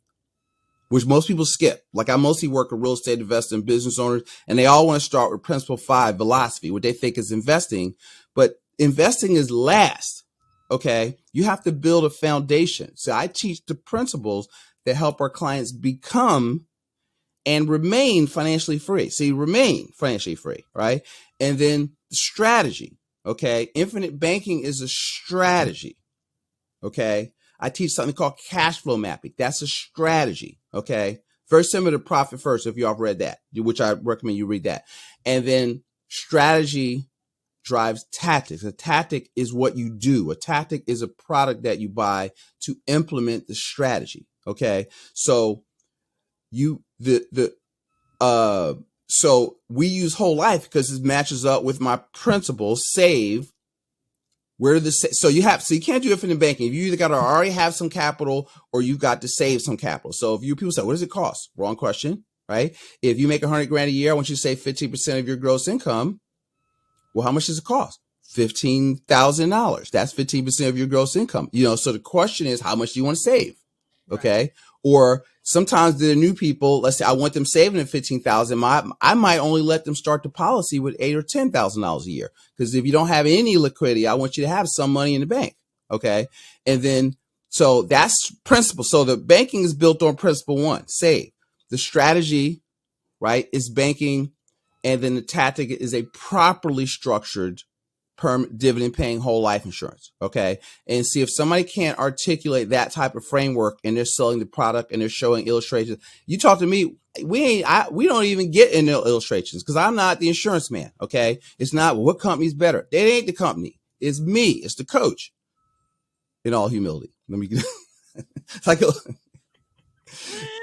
which most people skip. Like I mostly work with real estate investors and business owners, and they all want to start with principle 5, velocity, what they think is investing. But investing is last. Okay. You have to build a foundation. So I teach the principles that help our clients become and remain financially free. See, remain financially free, right? And then the strategy. Okay. Infinite banking is a strategy. Okay. I teach something called cash flow mapping. That's a strategy. Okay. Very similar to Profit First, if you all read that, which I recommend you read that. And then strategy drives tactics. A tactic is what you do. A tactic is a product that you buy to implement the strategy. Okay. So so we use whole life because it matches up with my principles. Save. So you can't do infinite banking. If you either got to already have some capital or you got to save some capital. So if people say, what does it cost? Wrong question, right? If you make $100,000 a year, I want you to save 15% of your gross income. Well, how much does it cost? $15,000. That's 15% of your gross income. So the question is, how much do you want to save? Okay. Right. Or sometimes the new people, let's say I want them saving at $15,000. I might only let them start the policy with $8,000 or $10,000 a year. Because if you don't have any liquidity, I want you to have some money in the bank. Okay. And then, so that's principle. So the banking is built on principle one, save. The strategy, right, is banking. And then the tactic is a properly structured dividend paying whole life insurance. Okay. And see, if somebody can't articulate that type of framework and they're selling the product and they're showing illustrations, you talk to me, we don't even get into illustrations because I'm not the insurance man. Okay. It's not what company's better. That ain't the company. It's me. It's the coach. In all humility. Let me get it's like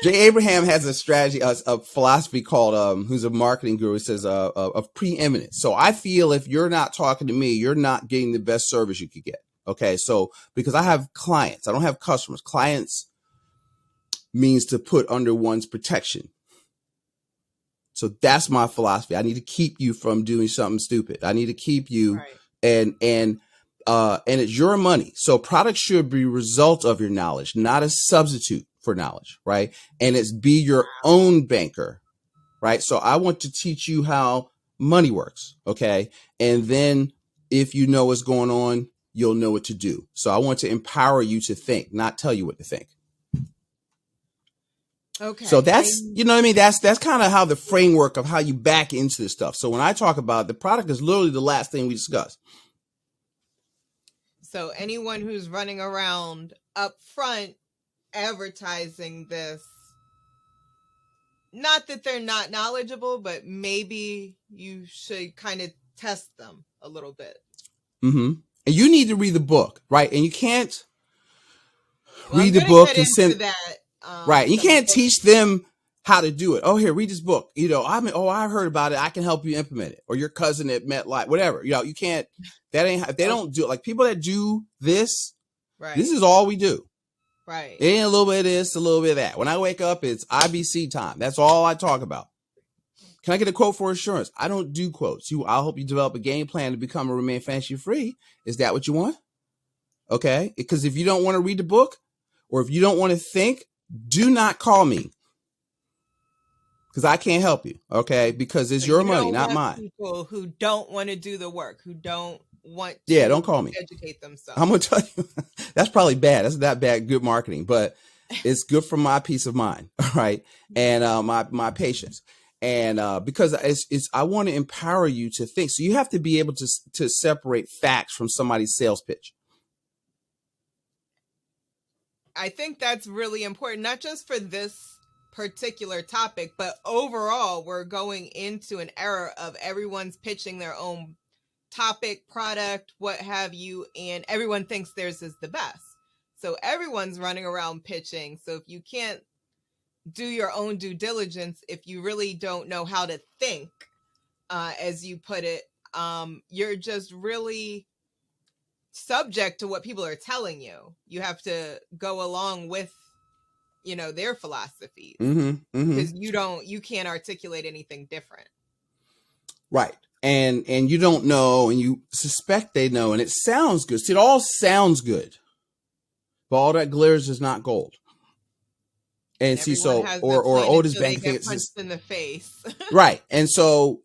Jay Abraham has a strategy, a philosophy called, who's a marketing guru, says of preeminence. So I feel if you're not talking to me, you're not getting the best service you could get. Okay. So because I have clients, I don't have customers. Clients means to put under one's protection. So that's my philosophy. I need to keep you from doing something stupid. I need to keep you right. And it's your money. So products should be a result of your knowledge, not a substitute for knowledge, right? And it's be your own banker, right? So I want to teach you how money works, okay? And then if you know what's going on, you'll know what to do. So I want to empower you to think, not tell you what to think. Okay. So that's, you know what I mean? That's kind of how the framework of how you back into this stuff. So when I talk about it, the product is literally the last thing we discuss. So anyone who's running around up front advertising this, not that they're not knowledgeable, but maybe you should kind of test them a little bit. Mm-hmm. And you need to read the book, right? And you can't read the book and send that. Right. You can't teach them how to do it. Oh, here, read this book. I heard about it. I can help you implement it. Or your cousin at MetLife, whatever. You can't, they don't do it. Like people that do this, right. This is all we do. Right. It ain't a little bit of this, a little bit of that. When I wake up, it's IBC time. That's all I talk about. Can I get a quote for insurance? I don't do quotes. I'll help you develop a game plan to become or remain financially free. Is that what you want? Okay. Because if you don't want to read the book or if you don't want to think, do not call me. Because I can't help you. Okay. Because it's your money, not mine. People who don't want to do the work, who don't want to don't call me. Educate themselves. I'm going to tell you, that's probably bad. That's not bad, good marketing, but it's good for my peace of mind. All right. And my patience. And because I want to empower you to think. So you have to be able to separate facts from somebody's sales pitch. I think that's really important, not just for this particular topic, but overall, we're going into an era of everyone's pitching their own topic, product, what have you, and everyone thinks theirs is the best. So everyone's running around pitching. So if you can't do your own due diligence, if you really don't know how to think, as you put it, you're just really subject to what people are telling you. You have to go along with, their philosophies, because you can't articulate anything different. Right. And you don't know, and you suspect they know, and it sounds good. See, it all sounds good, but all that glitters is not gold. And see, so or Otis Bank punched in the face, right? And so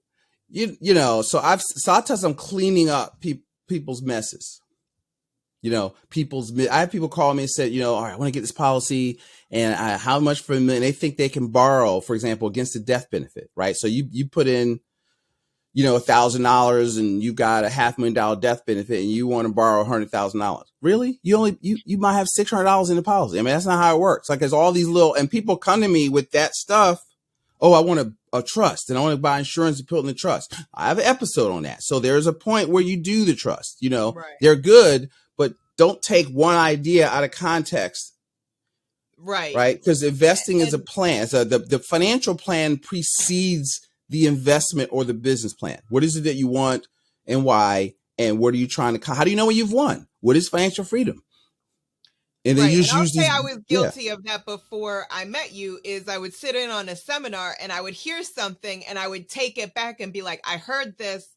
so I tell them I'm cleaning up people's messes. I have people call me and said, all right, I want to get this policy, and how much for a million? They think they can borrow, for example, against the death benefit, right? So you put in $1,000 and you got a $500,000 death benefit and you want to borrow $100,000. Really? You might have $600 in the policy. I mean, that's not how it works. Like there's all these and people come to me with that stuff. Oh, I want a trust and I want to buy insurance to put in the trust. I have an episode on that. So there's a point where you do the trust, Right. They're good, but don't take one idea out of context. Right. Right. Because investing is a plan. So the financial plan precedes the investment or the business plan. What is it that you want and why? And what are you trying to, how do you know when you've won? What is financial freedom? And then you just use these. I was guilty of that before I met you. Is I would sit in on a seminar and I would hear something and I would take it back and be like, I heard this,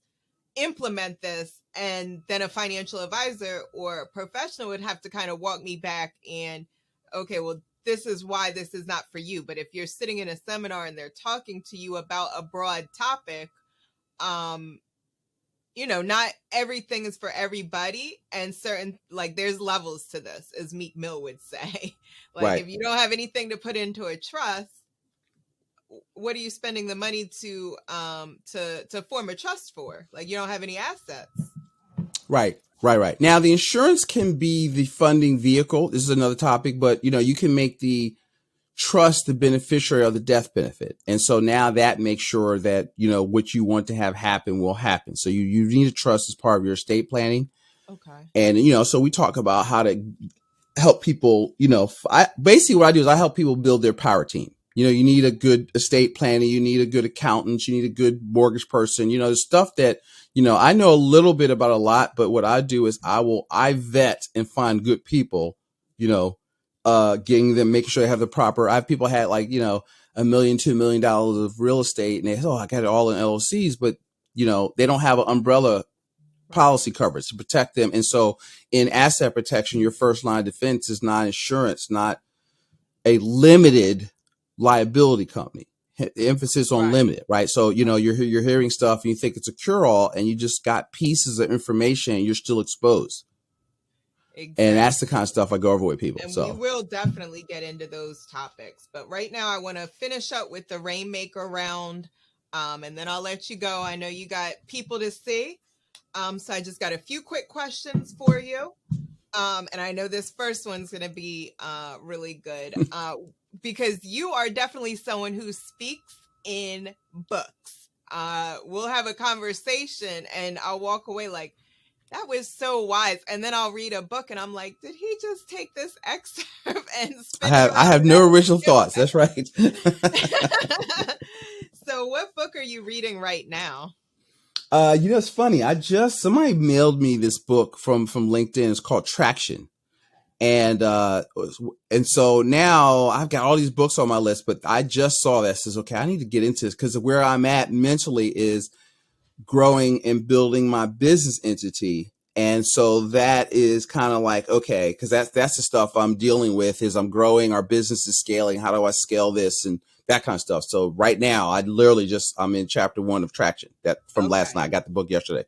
implement this. And then a financial advisor or a professional would have to kind of walk me back and, okay, well, this is why this is not for you. But if you're sitting in a seminar and they're talking to you about a broad topic, not everything is for everybody, and certain, like, there's levels to this, as Meek Mill would say. Like, if you don't have anything to put into a trust, what are you spending the money to form a trust for? Like, you don't have any assets. Right. Now, the insurance can be the funding vehicle. This is another topic, but you can make the trust the beneficiary of the death benefit. And so now that makes sure that, what you want to have happen will happen. So you need a trust as part of your estate planning. Okay. And, so we talk about how to help people, basically what I do is I help people build their power team. You need a good estate planner, you need a good accountant, you need a good mortgage person, the stuff that, I know a little bit about a lot, but what I do is I vet and find good people, getting them, making sure they have the proper, I have people had like, $1 million, $2 million of real estate and they say, oh, I got it all in LLCs, but they don't have an umbrella policy coverage to protect them. And so in asset protection, your first line of defense is not insurance, not a limited liability company. The emphasis on limited, right? So, you're hearing stuff and you think it's a cure-all and you just got pieces of information and you're still exposed. Exactly. And that's the kind of stuff I go over with people. And we will definitely get into those topics. But right now I want to finish up with the Rainmaker round. And then I'll let you go. I know you got people to see. So I just got a few quick questions for you. And I know this first one's going to be really good. Because you are definitely someone who speaks in books. We'll have a conversation and I'll walk away like, that was so wise. And then I'll read a book and I'm like, did he just take this excerpt and spin I have no original thoughts. That's right. So what book are you reading right now? It's funny. Somebody mailed me this book from LinkedIn. It's called Traction. And so now I've got all these books on my list, but I just saw that. Says, okay, I need to get into this because where I'm at mentally is growing and building my business entity. And so that is kind of like, okay, because that's the stuff I'm dealing with is I'm growing, our business is scaling. How do I scale this and that kind of stuff? So right now I'm in chapter 1 of Traction from last night. I got the book yesterday.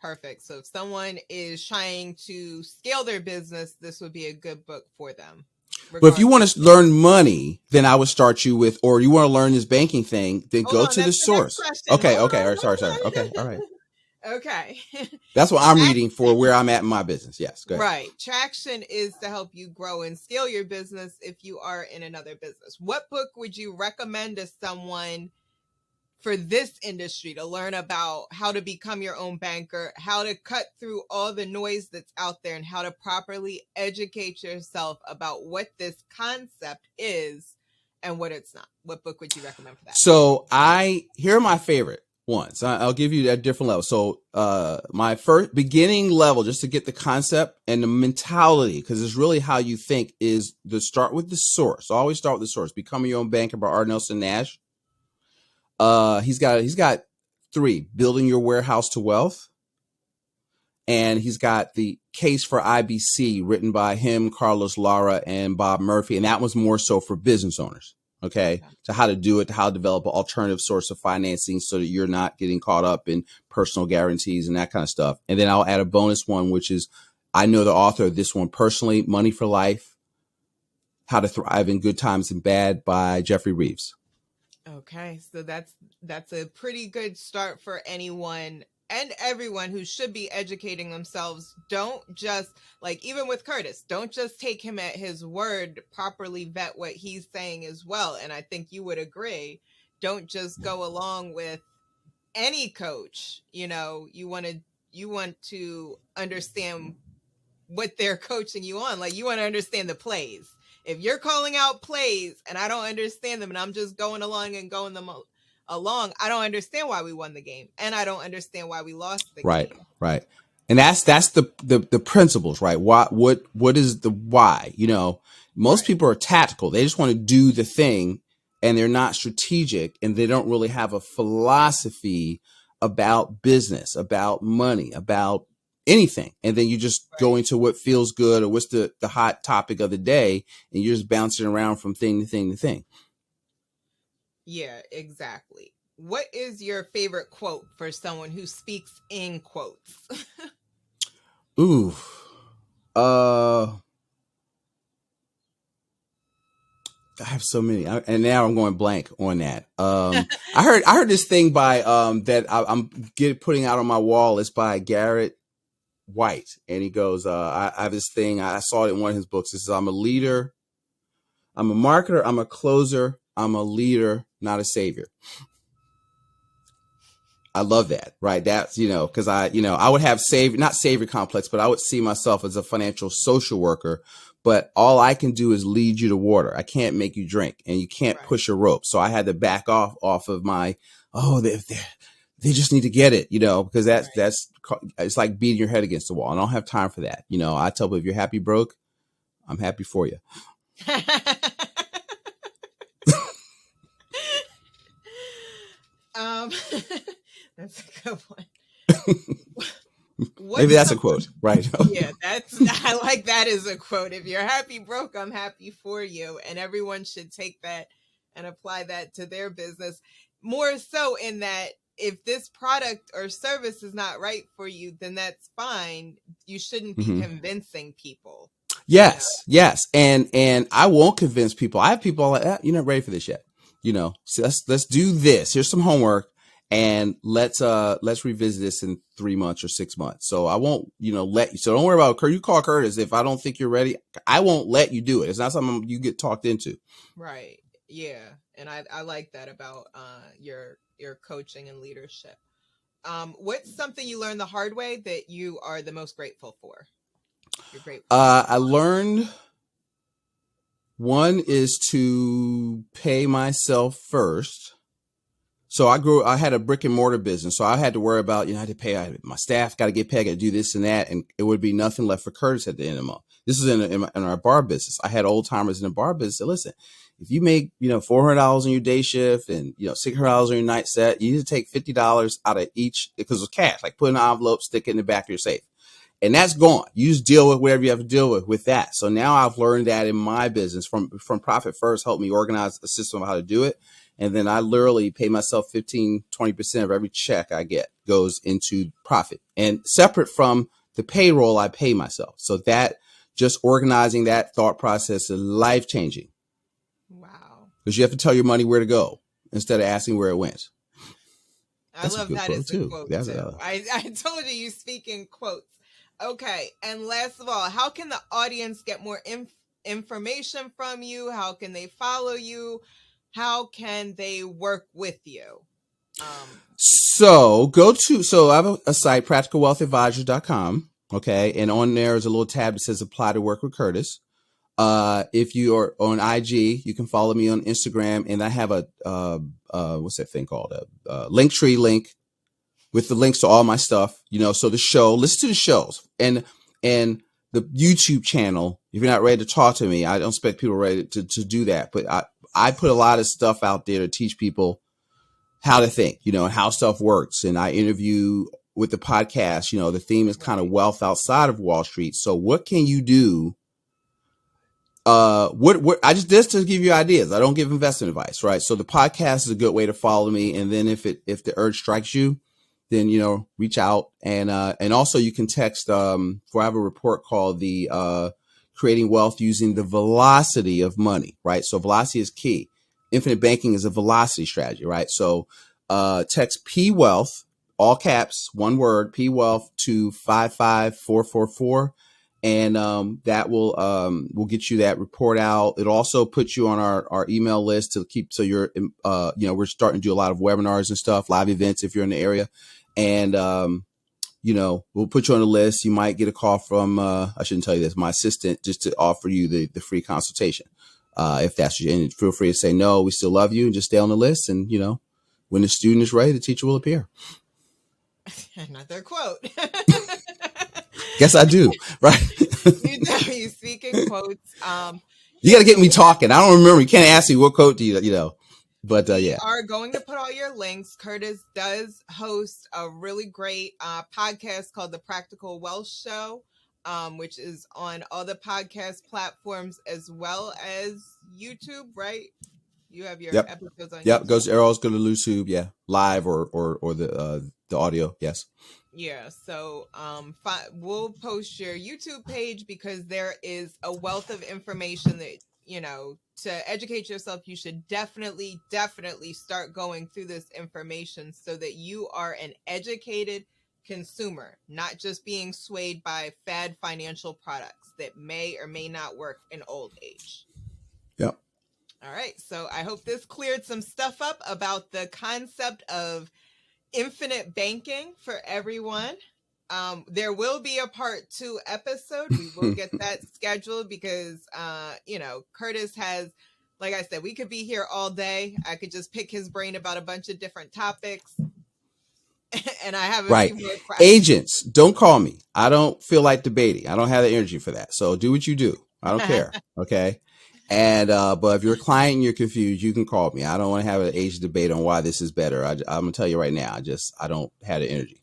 Perfect. So if someone is trying to scale their business, this would be a good book for them. But if you want to learn money, then I would start you with, or you want to learn this banking thing, then go to the source. Okay. All right. Sorry. Okay. All right. Okay. That's what I'm reading for where I'm at in my business. Yes. Go ahead. Right. Traction is to help you grow and scale your business if you are in another business. What book would you recommend to someone for this industry to learn about how to become your own banker, how to cut through all the noise that's out there, and how to properly educate yourself about what this concept is and what it's not? What book would you recommend for that? So here are my favorite ones. I'll give you at different levels. So my first beginning level, just to get the concept and the mentality, because it's really how you think, is to start with the source. Always start with the source. Becoming Your Own Banker by Nelson Nash. He's got 3, Building Your Warehouse to Wealth. And he's got The Case for IBC, written by him, Carlos Lara, and Bob Murphy. And that was more so for business owners. Okay. So how to do it, how to develop an alternative source of financing so that you're not getting caught up in personal guarantees and that kind of stuff. And then I'll add a bonus one, which is, I know the author of this one personally, Money for Life, How to Thrive in Good Times and Bad by Jeffrey Reeves. Okay, so that's a pretty good start for anyone and everyone who should be educating themselves. Don't just, like, even with Curtis, don't just take him at his word, properly vet what he's saying as well. And I think you would agree. Don't just go along with any coach. You want to understand what they're coaching you on. Like, you want to understand the plays. If you're calling out plays and I don't understand them and I'm just going along and going them along, I don't understand why we won the game and I don't understand why we lost the Right, game. right. And that's the principles, right? What is the why? Most Right. people are tactical. They just want to do the thing and they're not strategic and they don't really have a philosophy about business, about money, about anything. And then you just go Right. into what feels good or what's the hot topic of the day and you're just bouncing around from thing to thing to thing. Yeah, exactly. What is your favorite quote for someone who speaks in quotes? Ooh. Uh I have so many, and now I'm going blank on that. I heard this thing by that I'm putting out on my wall. It's by Garrett White, and he goes, I have this thing. I saw it in one of his books. It says, "I'm a leader. I'm a marketer. I'm a closer. I'm a leader, not a savior." I love that, right? That's, because I would have not savior complex, but I would see myself as a financial social worker. But all I can do is lead you to water. I can't make you drink, and you can't Right. push a rope. So I had to back off of my, they just need to get it, because Right. it's like beating your head against the wall. I don't have time for that. I tell people, if you're happy broke, I'm happy for you. um that's a good one. Maybe What's that's a something? quote, right? Yeah, I like that as a quote. If you're happy broke, I'm happy for you. And everyone should take that and apply that to their business. More so in that if this product or service is not right for you, then that's fine. You shouldn't be Mm-hmm. convincing people, you know. Yes, yes, and I won't convince people. I have people like, you're not ready for this yet. So let's do this. Here's some homework, and let's revisit this in 3 months or 6 months. So I won't let you. So don't worry about Kurt. You call Curtis if I don't think you're ready. I won't let you do it. It's not something you get talked into. Right. Yeah. And I like that about your coaching and leadership. What's something you learned the hard way that you are the most grateful for? You're grateful for. I learned one is to pay myself first. So I had a brick and mortar business. So I had to worry about, I had to pay my staff, got to get paid, got to do this and that. And it would be nothing left for Curtis at the end of the month. This is in our bar business. I had old timers in the bar business. So listen, if you make, $400 on your day shift and, $600 on your night set, you need to take $50 out of each because it's cash, like put in an envelope, stick it in the back of your safe. And that's gone. You just deal with whatever you have to deal with that. So now I've learned that in my business from Profit First helped me organize a system of how to do it. And then I literally pay myself 15-20% of every check I get goes into profit, and separate from the payroll I pay myself. So that just organizing that thought process is life changing. Wow. Because you have to tell your money where to go instead of asking where it went. I That's a love good that quote as a too. quote That's too. I told you speak in quotes. Okay. And last of all, how can the audience get more information from you? How can they follow you? How can they work with you? So I have a site, practicalwealthadvisors.com. Okay. And on there is a little tab that says apply to work with Curtis. If you are on IG, you can follow me on Instagram, and I have a, what's that thing called? A Linktree link with the links to all my stuff, so listen to the shows and the YouTube channel. If you're not ready to talk to me, I don't expect people ready to do that, but I put a lot of stuff out there to teach people how to think, and how stuff works. And I interview with the podcast, the theme is kind of Right. wealth outside of Wall Street. So what can you do? What I just to give you ideas. I don't give investment advice, right? So the podcast is a good way to follow me. And then if the urge strikes you, then, reach out. And also you can text, for I have a report called the, creating wealth using the velocity of money, right? So velocity is key. infinite banking is a velocity strategy, right? So text P Wealth, all caps, one word, P Wealth to 55444. And that will get you that report out. It also puts you on our email list to keep, so you're we're starting to do a lot of webinars and stuff, live events if you're in the area. And we'll put you on the list. You might get a call from I shouldn't tell you this, my assistant, just to offer you the free consultation. If that's you, and feel free to say no, we still love you, and just stay on the list. And when the student is ready, the teacher will appear. Another quote. Yes, I do. Right. You speak in quotes. You got to get me talking. I don't remember. You can't ask me what quote do you. But we are going to put all your links. Curtis does host a really great podcast called The Practical Wealth Show, which is on all the podcast platforms as well as YouTube, right? You have your episodes on Yep, YouTube. arrows go to YouTube, yeah, live or the audio, yes. Yeah, so we'll post your YouTube page because there is a wealth of information that, to educate yourself, you should definitely start going through this information so that you are an educated consumer, not just being swayed by fad financial products that may or may not work in old age. Yep. All right, so I hope this cleared some stuff up about the concept of infinite banking for everyone. There will be a part 2 episode. We will get that scheduled because, Curtis has, like I said, we could be here all day. I could just pick his brain about a bunch of different topics. And I have a few more questions. Agents, don't call me. I don't feel like debating. I don't have the energy for that. So do what you do. I don't care. Okay. And but if you're a client and you're confused, you can call me. I don't want to have an agent debate on why this is better. I'm gonna tell you right now. I don't have the energy.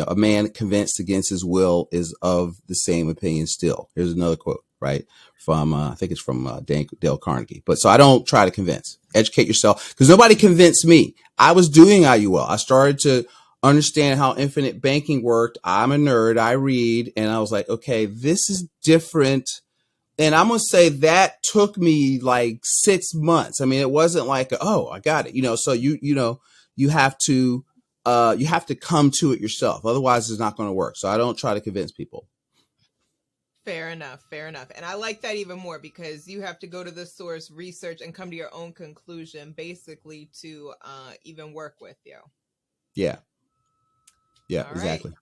A man convinced against his will is of the same opinion still. Here's another quote, right? From, I think it's from Dale Carnegie. But so I don't try to convince. Educate yourself, because nobody convinced me. I was doing IUL. I started to understand how infinite banking worked. I'm a nerd. I read. And I was like, okay, this is different. And I'm going to say that took me like 6 months. I mean, it wasn't like, oh, I got it. So you have to come to it yourself. Otherwise, it's not going to work. So I don't try to convince people. Fair enough. And I like that even more because you have to go to the source, research, and come to your own conclusion, basically, to even work with you. Yeah. Yeah, all exactly. Right.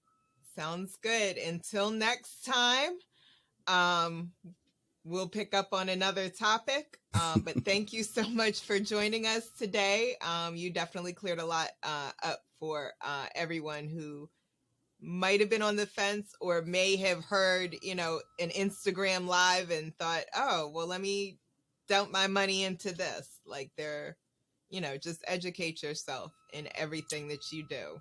Sounds good. Until next time, we'll pick up on another topic. But thank you so much for joining us today. You definitely cleared a lot up for everyone who might have been on the fence or may have heard, an Instagram live and thought, oh, well, let me dump my money into this. Like just educate yourself in everything that you do.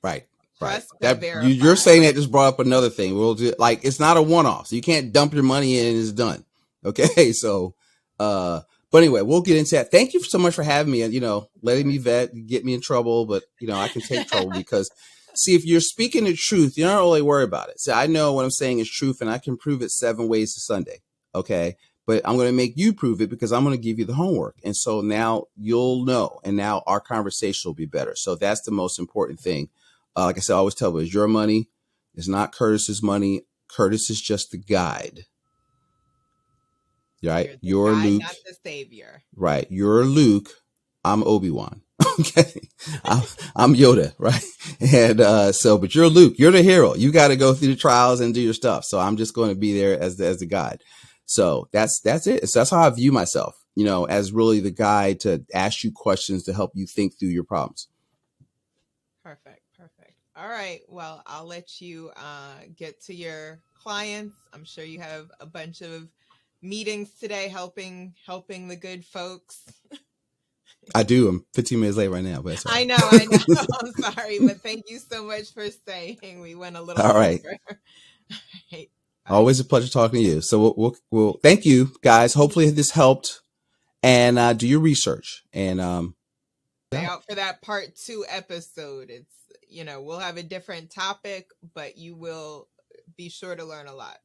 Right. Trust Right. but You're saying that just brought up another thing. We'll do, it's not a one-off. So you can't dump your money in and it's done. Okay. So, but anyway, we'll get into that. Thank you so much for having me and, letting me get me in trouble, but I can take trouble because see, if you're speaking the truth, you're not really worried about it. So I know what I'm saying is truth and I can prove it 7 ways to Sunday. Okay. But I'm going to make you prove it because I'm going to give you the homework. And so now you'll know. And now our conversation will be better. So that's the most important thing. Like I said, I always tell you, it's your money. It's not Curtis's money. Curtis is just the guide. Right? You're guide, Luke. Not the savior. Right. You're Luke. I'm Obi-Wan. Okay. I'm Yoda. Right. And but you're Luke. You're the hero. You got to go through the trials and do your stuff. So I'm just going to be there as the guide. So that's it. So that's how I view myself, as really the guide to ask you questions to help you think through your problems. Perfect. All right. Well, I'll let you get to your clients. I'm sure you have a bunch of meetings today helping the good folks. I do. I'm 15 minutes late right now, but that's all right. I know. I'm sorry, but thank you so much for staying. We went a little all right. over. Right. Always a pleasure talking to you. So we'll thank you guys. Hopefully this helped, and do your research and stay out for that part 2 episode. It's we'll have a different topic, but you will be sure to learn a lot.